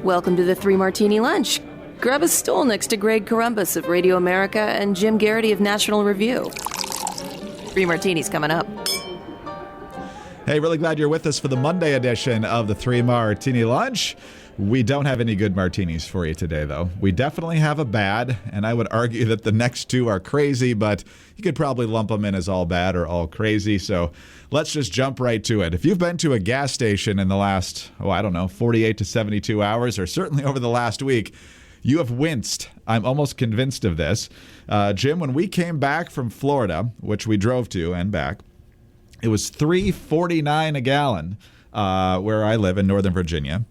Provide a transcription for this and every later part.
Welcome to the Three Martini Lunch. Grab a stool next to Greg Columbus of Radio America and Jim Garrity of National Review. Three Martinis coming up. Hey, really glad you're with us for the Monday edition of the Three Martini Lunch. We don't have any good martinis for you today, though. We definitely have a bad, and I would argue that the next two are crazy, but you could probably lump them in as all bad or all crazy, so let's just jump right to it. If you've been to a gas station in the last, 48 to 72 hours, or certainly over the last week, you have winced. I'm almost convinced of this. Jim, when we came back from Florida, which we drove to and back, it was $3.49 a gallon where I live in Northern Virginia.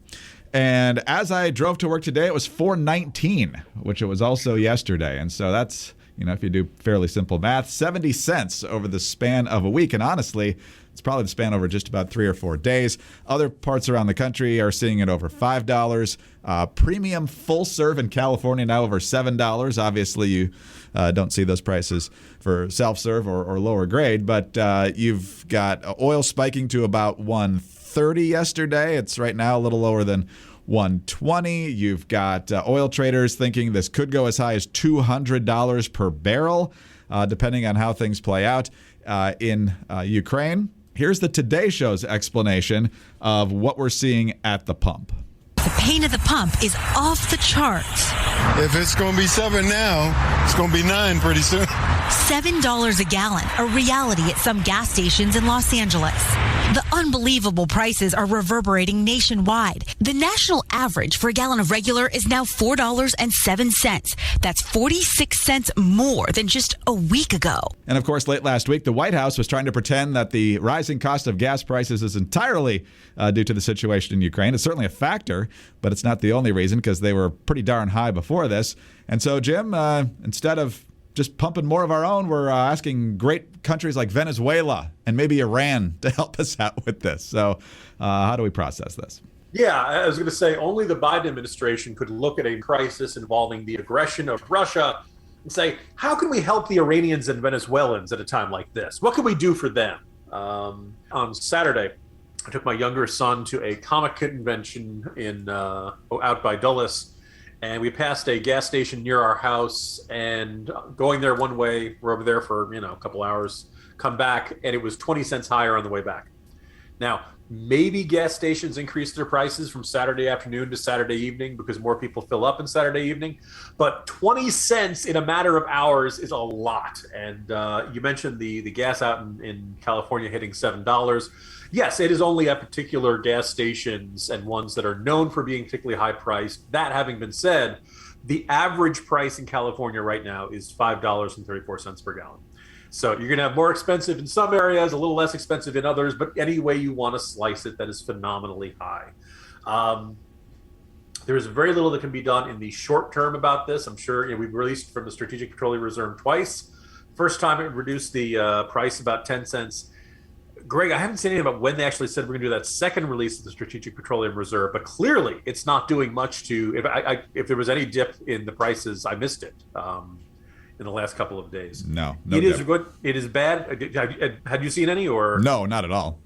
And as I drove to work today, it was $4.19, which it was also yesterday. And so that's, if you do fairly simple math, 70 cents over the span of a week. And honestly, it's probably the span over just about 3 or 4 days. Other parts around the country are seeing it over $5. Premium full serve in California now over $7. Obviously, you don't see those prices for self-serve or lower grade, but you've got oil spiking to about $1.30 yesterday. It's right now a little lower than $1.20. You've got oil traders thinking this could go as high as $200 per barrel, depending on how things play out in Ukraine. Here's the Today Show's explanation of what we're seeing at the pump. The pain at the pump is off the charts. If it's going to be 7 now, it's going to be 9 pretty soon. $7 a gallon, a reality at some gas stations in Los Angeles. The unbelievable prices are reverberating nationwide. The national average for a gallon of regular is now $4.07. That's 46 cents more than just a week ago. And of course, late last week, the White House was trying to pretend that the rising cost of gas prices is entirely due to the situation in Ukraine. It's certainly a factor, but it's not the only reason because they were pretty darn high before this. And so, Jim, instead of just pumping more of our own, we're asking great countries like Venezuela and maybe Iran to help us out with this. So how do we process this? Yeah, I was going to say only the Biden administration could look at a crisis involving the aggression of Russia and say, how can we help the Iranians and Venezuelans at a time like this? What can we do for them? On Saturday, I took my younger son to a comic convention out by Dulles. And we passed a gas station near our house, and going there one way, we're over there for, a couple hours, come back, and it was 20 cents higher on the way back. Now, maybe gas stations increased their prices from Saturday afternoon to Saturday evening because more people fill up on Saturday evening, but 20 cents in a matter of hours is a lot. And you mentioned the gas out in California hitting $7. Yes, it is only at particular gas stations and ones that are known for being particularly high priced. That having been said, the average price in California right now is $5.34 per gallon. So you're going to have more expensive in some areas, a little less expensive in others, but any way you want to slice it, that is phenomenally high. There is very little that can be done in the short term about this. I'm sure we've released from the Strategic Petroleum Reserve twice. First time it reduced the price about 10 cents. Greg, I haven't seen anything about when they actually said we're going to do that second release of the Strategic Petroleum Reserve, but clearly it's not doing much to, if there was any dip in the prices, I missed it in the last couple of days. No it is good. It is bad. Have you seen any or? No, not at all.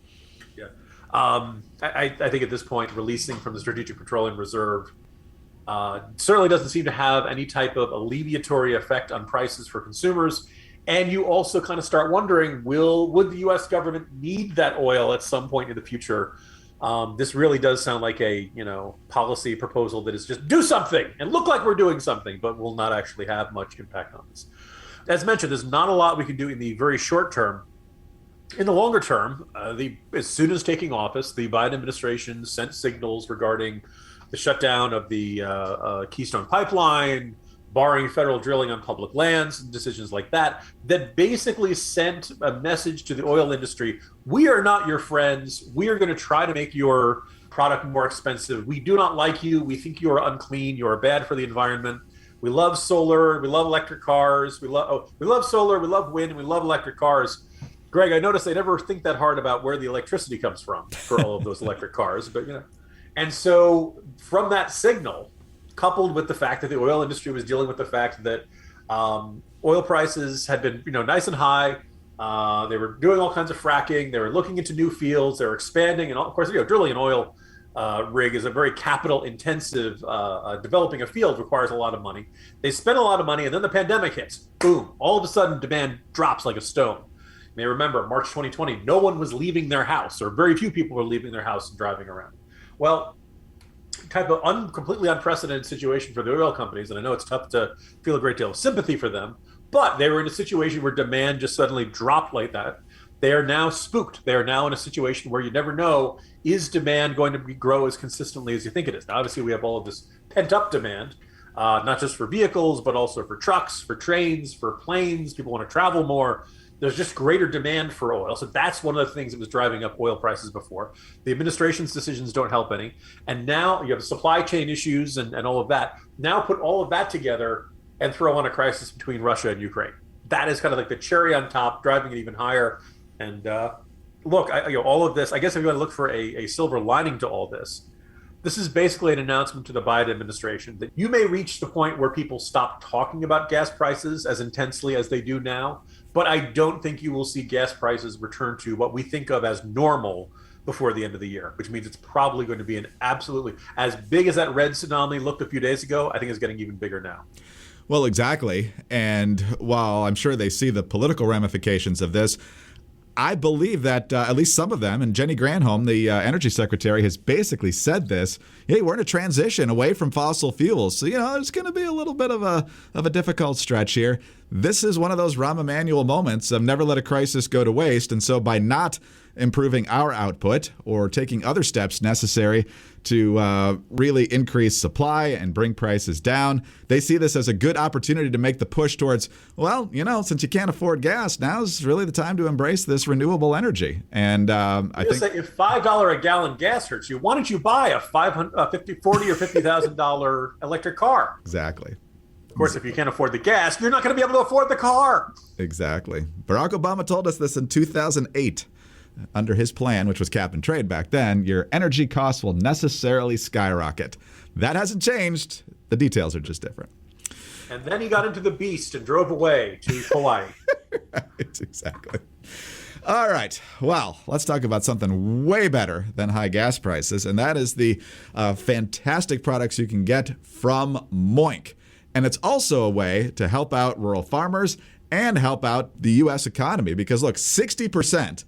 Yeah. I think at this point, releasing from the Strategic Petroleum Reserve certainly doesn't seem to have any type of alleviatory effect on prices for consumers. And you also kind of start wondering, would the U.S. government need that oil at some point in the future? This really does sound like a policy proposal that is just do something and look like we're doing something, but will not actually have much impact on this. As mentioned, there's not a lot we can do in the very short term. In the longer term, as soon as taking office, the Biden administration sent signals regarding the shutdown of the Keystone Pipeline, barring federal drilling on public lands and decisions like that, that basically sent a message to the oil industry. We are not your friends. We are going to try to make your product more expensive. We do not like you. We think you are unclean. You are bad for the environment. We love solar. We love electric cars. We love solar. We love wind. And we love electric cars. Greg, I noticed they never think that hard about where the electricity comes from for all of those electric cars. But and so from that signal, coupled with the fact that the oil industry was dealing with the fact that oil prices had been, nice and high. They were doing all kinds of fracking. They were looking into new fields. They were expanding, and of course, drilling in oil rig is a very capital intensive. Developing a field requires a lot of money. They spend a lot of money, and then the pandemic hits. Boom! All of a sudden, demand drops like a stone. You may remember March 2020, no one was leaving their house, or very few people were leaving their house and driving around. Well, type of completely unprecedented situation for the oil companies, and I know it's tough to feel a great deal of sympathy for them, but they were in a situation where demand just suddenly dropped like that. They are now spooked. They are now in a situation where you never know, is demand going to grow as consistently as you think it is? Now, obviously, we have all of this pent-up demand, not just for vehicles, but also for trucks, for trains, for planes. People want to travel more. There's just greater demand for oil. So that's one of the things that was driving up oil prices before. The administration's decisions don't help any. And now you have supply chain issues and all of that. Now put all of that together and throw on a crisis between Russia and Ukraine. That is kind of like the cherry on top, driving it even higher. And look, all of this, I guess if you want to look for a silver lining to all this, this is basically an announcement to the Biden administration that you may reach the point where people stop talking about gas prices as intensely as they do now, but I don't think you will see gas prices return to what we think of as normal before the end of the year, which means it's probably going to be an absolutely, as big as that red tsunami looked a few days ago, I think it's getting even bigger now. Well, exactly. And while I'm sure they see the political ramifications of this, I believe that at least some of them, and Jenny Granholm, the energy secretary, has basically said this. Hey, we're in a transition away from fossil fuels. So, there's going to be a little bit of a difficult stretch here. This is one of those Rahm Emanuel moments of never let a crisis go to waste. And so by not improving our output or taking other steps necessary to really increase supply and bring prices down, they see this as a good opportunity to make the push towards, well, since you can't afford gas, now's really the time to embrace this renewable energy. And I think if $5 a gallon gas hurts you, why don't you buy a $40,000 or $50,000 electric car? Exactly. Of course, if you can't afford the gas, you're not going to be able to afford the car. Exactly. Barack Obama told us this in 2008. Under his plan, which was cap and trade back then, your energy costs will necessarily skyrocket. That hasn't changed. The details are just different. And then he got into the beast and drove away to Hawaii. Right, exactly. All right. Well, let's talk about something way better than high gas prices, and that is the fantastic products you can get from Moink. And it's also a way to help out rural farmers and help out the U.S. economy because, look, 60%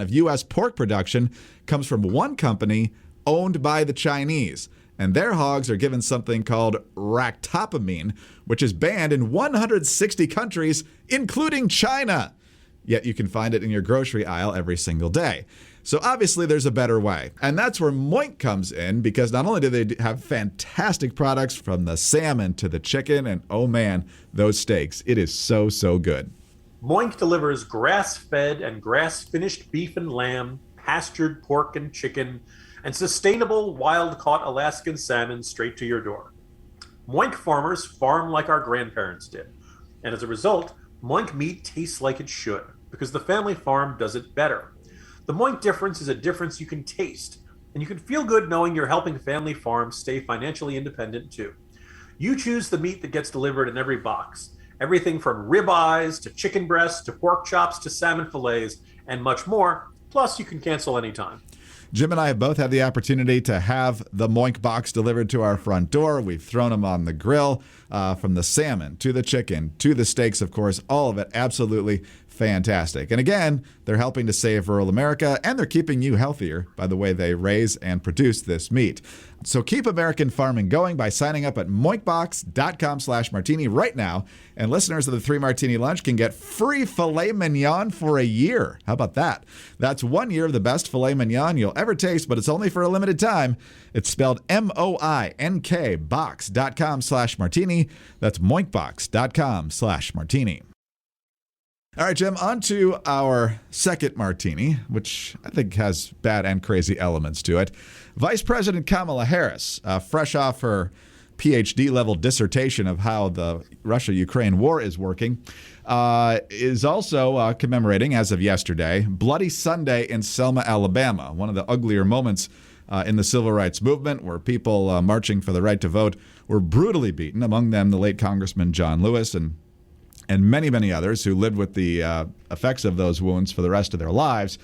of U.S. pork production comes from one company owned by the Chinese. And their hogs are given something called ractopamine, which is banned in 160 countries, including China. Yet you can find it in your grocery aisle every single day. So obviously there's a better way. And that's where Moink comes in, because not only do they have fantastic products from the salmon to the chicken, and oh man, those steaks. It is so, so good. Moink delivers grass-fed and grass-finished beef and lamb, pastured pork and chicken, and sustainable wild-caught Alaskan salmon straight to your door. Moink farmers farm like our grandparents did. And as a result, Moink meat tastes like it should, because the family farm does it better. The Moink difference is a difference you can taste, and you can feel good knowing you're helping family farms stay financially independent too. You choose the meat that gets delivered in every box. Everything from ribeyes to chicken breasts to pork chops to salmon fillets and much more. Plus, you can cancel anytime. Jim and I have both had the opportunity to have the Moink box delivered to our front door. We've thrown them on the grill, from the salmon to the chicken to the steaks, of course, all of it absolutely fantastic. And again, they're helping to save rural America, and they're keeping you healthier by the way they raise and produce this meat. So keep American farming going by signing up at moinkbox.com/martini right now. And listeners of the 3 Martini Lunch can get free filet mignon for a year. How about that? That's 1 year of the best filet mignon you'll ever taste, but it's only for a limited time. It's spelled MOINK box.com/martini. That's moinkbox.com/martini. All right, Jim, on to our second martini, which I think has bad and crazy elements to it. Vice President Kamala Harris, fresh off her PhD-level dissertation of how the Russia-Ukraine war is working, is also commemorating, as of yesterday, Bloody Sunday in Selma, Alabama, one of the uglier moments in the civil rights movement, where people marching for the right to vote were brutally beaten, among them the late Congressman John Lewis and many, many others who lived with the effects of those wounds for the rest of their lives.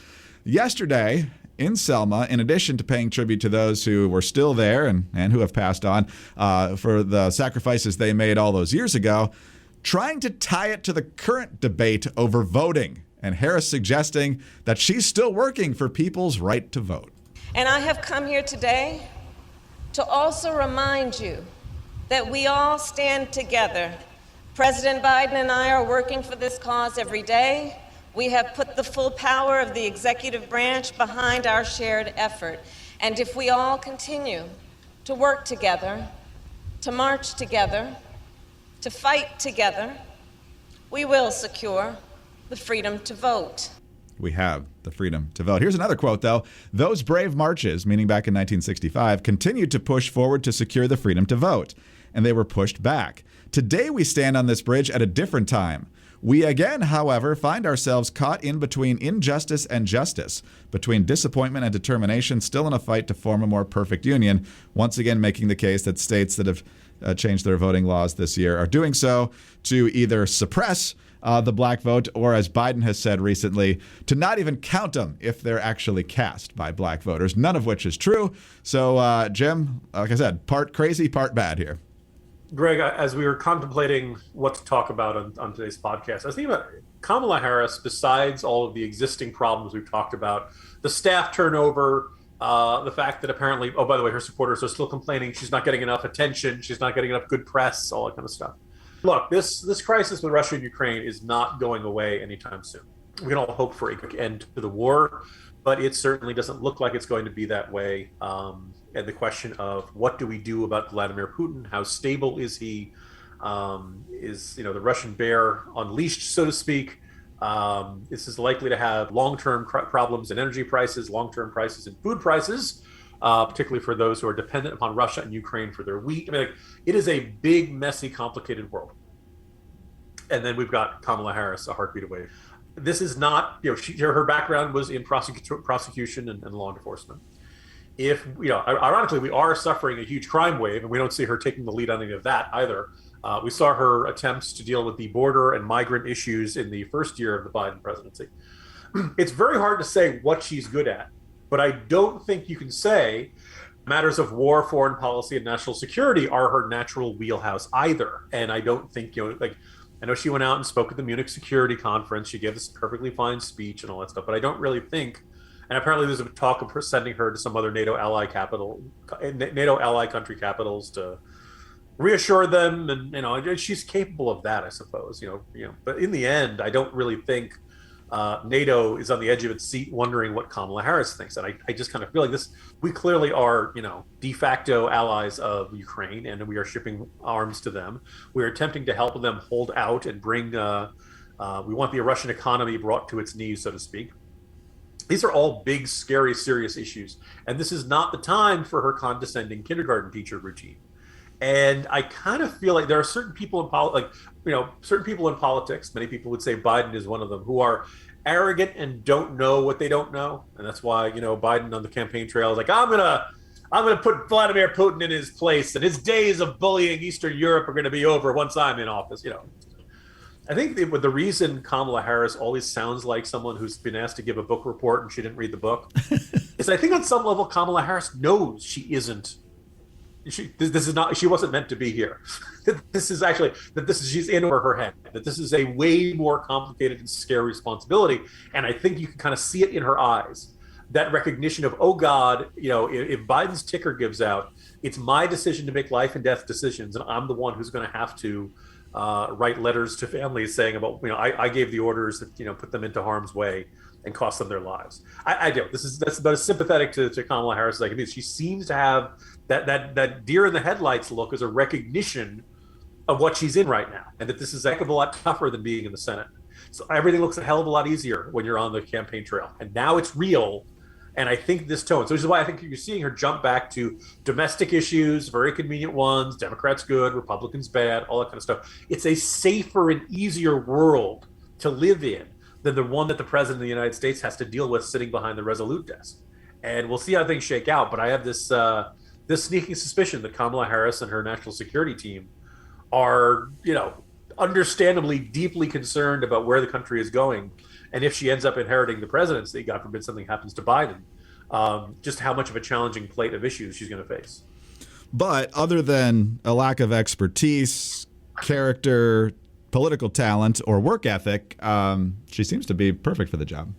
Yesterday, in Selma, in addition to paying tribute to those who were still there and who have passed on for the sacrifices they made all those years ago, trying to tie it to the current debate over voting. And Harris suggesting that she's still working for people's right to vote. And I have come here today to also remind you that we all stand together. President Biden and I are working for this cause every day. We have put the full power of the executive branch behind our shared effort. And if we all continue to work together, to march together, to fight together, we will secure the freedom to vote. We have the freedom to vote. Here's another quote, though. Those brave marches, meaning back in 1965, continued to push forward to secure the freedom to vote, and they were pushed back. Today, we stand on this bridge at a different time. We again, however, find ourselves caught in between injustice and justice, between disappointment and determination, still in a fight to form a more perfect union, once again making the case that states that have changed their voting laws this year are doing so to either suppress the black vote, or as Biden has said recently, to not even count them if they're actually cast by black voters, none of which is true. So, Jim, like I said, part crazy, part bad here. Greg, as we were contemplating what to talk about on today's podcast, I was thinking about Kamala Harris, besides all of the existing problems we've talked about, the staff turnover, the fact that apparently, oh, by the way, her supporters are still complaining she's not getting enough attention, she's not getting enough good press, all that kind of stuff. Look, this crisis with Russia and Ukraine is not going away anytime soon. We can all hope for a quick end to the war, but it certainly doesn't look like it's going to be that way. And the question of what do we do about Vladimir Putin? How stable is he? Is the Russian bear unleashed, so to speak? This is likely to have long-term problems in energy prices, long-term prices in food prices, particularly for those who are dependent upon Russia and Ukraine for their wheat. I mean, it is a big, messy, complicated world. And then we've got Kamala Harris, a heartbeat away. This is not, her background was in prosecution and law enforcement. If, ironically, we are suffering a huge crime wave, and we don't see her taking the lead on any of that either. We saw her attempts to deal with the border and migrant issues in the first year of the Biden presidency. It's very hard to say what she's good at, but I don't think you can say matters of war, foreign policy, and national security are her natural wheelhouse either. And I don't think, I know she went out and spoke at the Munich Security Conference. She gave this perfectly fine speech and all that stuff, but I don't really think. And apparently, there's a talk of sending her to some other NATO ally country capitals to reassure them, and she's capable of that, I suppose. But in the end, I don't really think NATO is on the edge of its seat, wondering what Kamala Harris thinks. And I just kind of feel like this. We clearly are, de facto allies of Ukraine, and we are shipping arms to them. We are attempting to help them hold out and bring. We want the Russian economy brought to its knees, so to speak. These are all big, scary, serious issues. And this is not the time for her condescending kindergarten teacher routine. And I kind of feel like there are certain people in politics, many people would say Biden is one of them, who are arrogant and don't know what they don't know. And that's why, Biden on the campaign trail is like, I'm going to put Vladimir Putin in his place, and his days of bullying Eastern Europe are going to be over once I'm in office, I think the reason Kamala Harris always sounds like someone who's been asked to give a book report and she didn't read the book is I think on some level Kamala Harris knows she isn't. She wasn't meant to be here. She's in over her head. That this is a way more complicated and scary responsibility, and I think you can kind of see it in her eyes. That recognition of, oh God, if Biden's ticker gives out, it's my decision to make life and death decisions, and I'm the one who's going to have to write letters to families saying about, I gave the orders that, put them into harm's way and cost them their lives. I do. That's about as sympathetic to Kamala Harris as I can be. She seems to have that deer in the headlights look as a recognition of what she's in right now, and that this is a heck of a lot tougher than being in the Senate. So everything looks a hell of a lot easier when you're on the campaign trail, and now it's real. And I think this tone, so this is why I think you're seeing her jump back to domestic issues, very convenient ones, Democrats good, Republicans bad, all that kind of stuff. It's a safer and easier world to live in than the one that the president of the United States has to deal with sitting behind the Resolute desk. And we'll see how things shake out. But I have this sneaking suspicion that Kamala Harris and her national security team are, understandably deeply concerned about where the country is going. And if she ends up inheriting the presidency, God forbid something happens to Biden, just how much of a challenging plate of issues she's going to face. But other than a lack of expertise, character, political talent, or work ethic, she seems to be perfect for the job.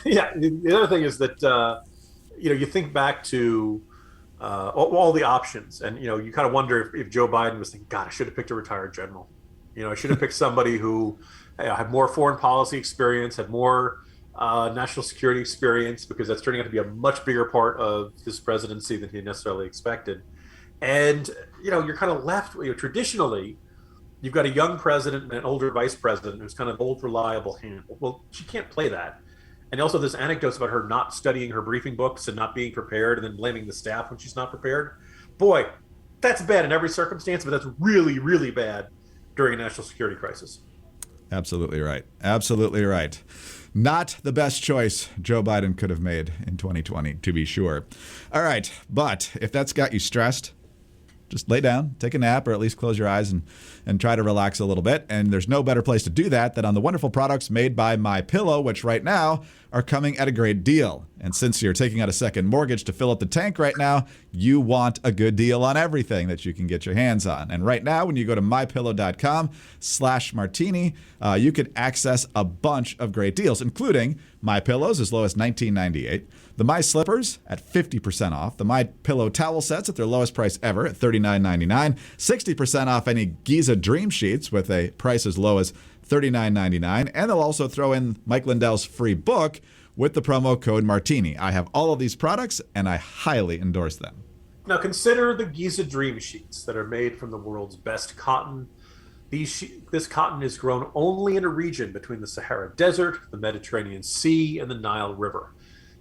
Yeah. The other thing is that, you think back to all the options, and, you kind of wonder if Joe Biden was thinking, God, I should have picked a retired general. I should have picked somebody who had more foreign policy experience, had more national security experience, because that's turning out to be a much bigger part of this presidency than he necessarily expected. And, you're kind of left, traditionally, you've got a young president and an older vice president who's kind of old, reliable hand. Well, she can't play that. And also there's anecdotes about her not studying her briefing books and not being prepared and then blaming the staff when she's not prepared. Boy, that's bad in every circumstance, but that's really, really bad during a national security crisis. Absolutely right. Absolutely right. Not the best choice Joe Biden could have made in 2020, to be sure. All right. But if that's got you stressed, just lay down, take a nap, or at least close your eyes and try to relax a little bit. And there's no better place to do that than on the wonderful products made by MyPillow, which right now are coming at a great deal. And since you're taking out a second mortgage to fill up the tank right now, you want a good deal on everything that you can get your hands on. And right now, when you go to mypillow.com/martini, you can access a bunch of great deals, including MyPillows as low as $19.98, the My Slippers at 50% off, the MyPillow towel sets at their lowest price ever at $39.99, 60% off any Giza Dream Sheets with a price as low as $39.99, and they'll also throw in Mike Lindell's free book with the promo code Martini. I have all of these products, and I highly endorse them. Now consider the Giza Dream Sheets that are made from the world's best cotton. This cotton is grown only in a region between the Sahara Desert, the Mediterranean Sea, and the Nile River.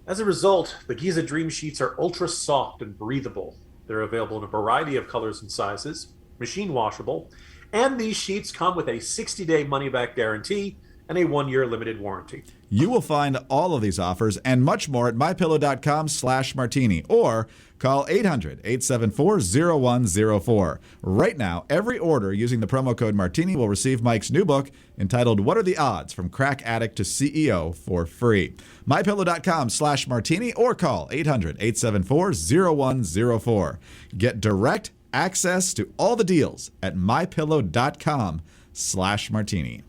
As a result, the Giza Dream Sheets are ultra soft and breathable. They're available in a variety of colors and sizes, machine washable, and these sheets come with a 60-day money-back guarantee and a 1-year limited warranty. You will find all of these offers and much more at mypillow.com/martini or call 800-874-0104. Right now, every order using the promo code Martini will receive Mike's new book entitled What Are the Odds? From Crack Addict to CEO for free. mypillow.com/martini or call 800-874-0104. Get direct access to all the deals at mypillow.com/martini.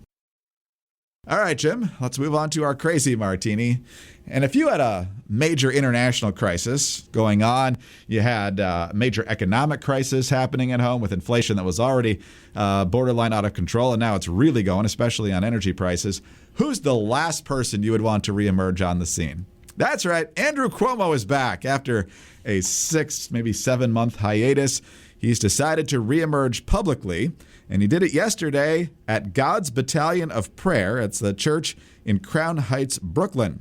All right, Jim, let's move on to our crazy martini. And if you had a major international crisis going on, you had a major economic crisis happening at home with inflation that was already borderline out of control, and now it's really going, especially on energy prices, who's the last person you would want to reemerge on the scene? That's right. Andrew Cuomo is back after a 6, maybe 7-month hiatus. He's decided to reemerge publicly, and he did it yesterday at God's Battalion of Prayer. It's the church in Crown Heights, Brooklyn.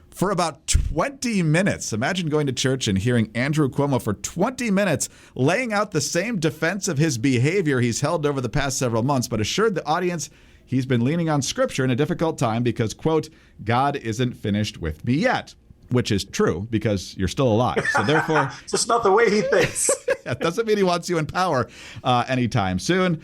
For about 20 minutes. Imagine going to church and hearing Andrew Cuomo for 20 minutes laying out the same defense of his behavior he's held over the past several months, but assured the audience he's been leaning on Scripture in a difficult time because, quote, God isn't finished with me yet. Which is true because you're still alive. So therefore, it's just not the way he thinks. That doesn't mean he wants you in power anytime soon.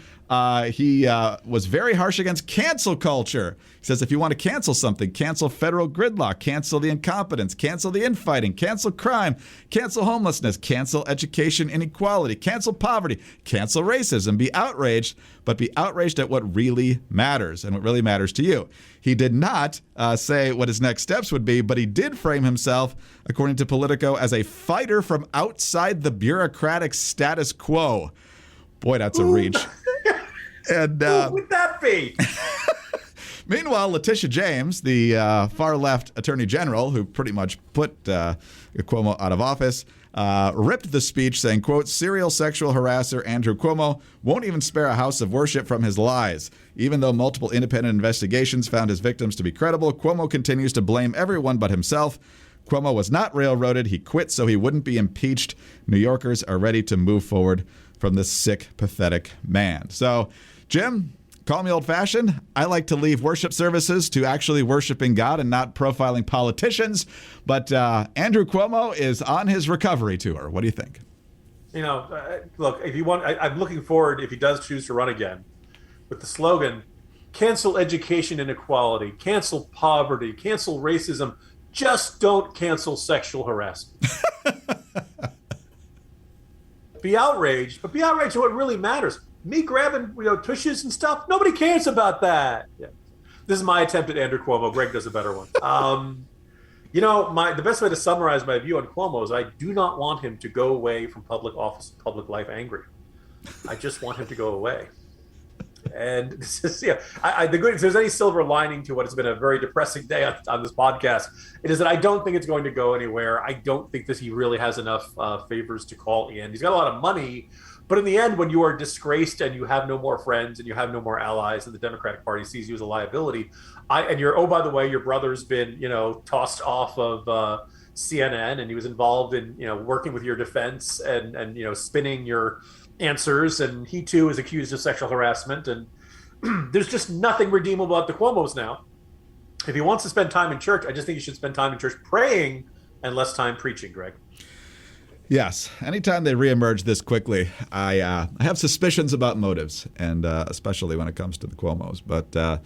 He was very harsh against cancel culture. He says if you want to cancel something, cancel federal gridlock, cancel the incompetence, cancel the infighting, cancel crime, cancel homelessness, cancel education inequality, cancel poverty, cancel racism. Be outraged, but be outraged at what really matters and what really matters to you. He did not say what his next steps would be, but he did frame himself, according to Politico, as a fighter from outside the bureaucratic status quo. Boy, that's a reach. And who would that be? Meanwhile, Letitia James, the far-left attorney general, who pretty much put Cuomo out of office, ripped the speech saying, quote, serial sexual harasser Andrew Cuomo won't even spare a house of worship from his lies. Even though multiple independent investigations found his victims to be credible, Cuomo continues to blame everyone but himself. Cuomo was not railroaded. He quit so he wouldn't be impeached. New Yorkers are ready to move forward from this sick, pathetic man. So, Jim, call me old-fashioned. I like to leave worship services to actually worshiping God and not profiling politicians. But Andrew Cuomo is on his recovery tour. What do you think? Look, if you want, I'm looking forward, if he does choose to run again, with the slogan, cancel education inequality, cancel poverty, cancel racism, just don't cancel sexual harassment. Be outraged, but be outraged at what really matters. Me grabbing, tushes and stuff, nobody cares about that. Yeah. This is my attempt at Andrew Cuomo. Greg does a better one. The best way to summarize my view on Cuomo is I do not want him to go away from public office and public life angry. I just want him to go away. And this is, if there's any silver lining to what has been a very depressing day on this podcast, it is that I don't think it's going to go anywhere. I don't think that he really has enough favors to call in. He's got a lot of money, but in the end, when you are disgraced and you have no more friends and you have no more allies, and the Democratic Party sees you as a liability, by the way, your brother's been, tossed off of CNN, and he was involved in, working with your defense and spinning your answers, and he too is accused of sexual harassment, and there's just nothing redeemable about the Cuomos now. If he wants to spend time in church, I just think he should spend time in church praying and less time preaching, Greg. Yes. Anytime they reemerge this quickly, I have suspicions about motives, and especially when it comes to the Cuomos. But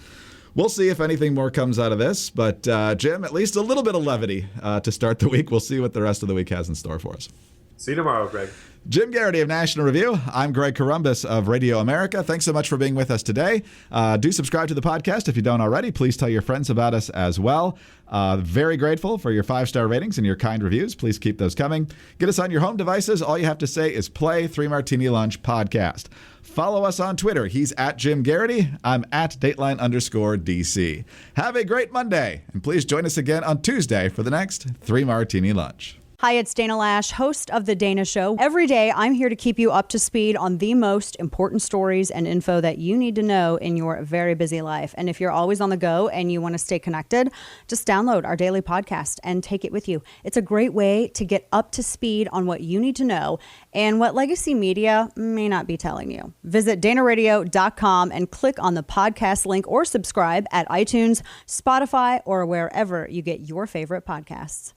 we'll see if anything more comes out of this. But Jim, at least a little bit of levity to start the week. We'll see what the rest of the week has in store for us. See you tomorrow, Greg. Jim Garrity of National Review. I'm Greg Corombos of Radio America. Thanks so much for being with us today. Do subscribe to the podcast if you don't already. Please tell your friends about us as well. Very grateful for your 5-star ratings and your kind reviews. Please keep those coming. Get us on your home devices. All you have to say is play 3 Martini Lunch podcast. Follow us on Twitter. He's at Jim Garrity. I'm at Dateline_DC. Have a great Monday. And please join us again on Tuesday for the next 3 Martini Lunch. Hi, it's Dana Lash, host of The Dana Show. Every day, I'm here to keep you up to speed on the most important stories and info that you need to know in your very busy life. And if you're always on the go and you want to stay connected, just download our daily podcast and take it with you. It's a great way to get up to speed on what you need to know and what legacy media may not be telling you. Visit danaradio.com and click on the podcast link or subscribe at iTunes, Spotify, or wherever you get your favorite podcasts.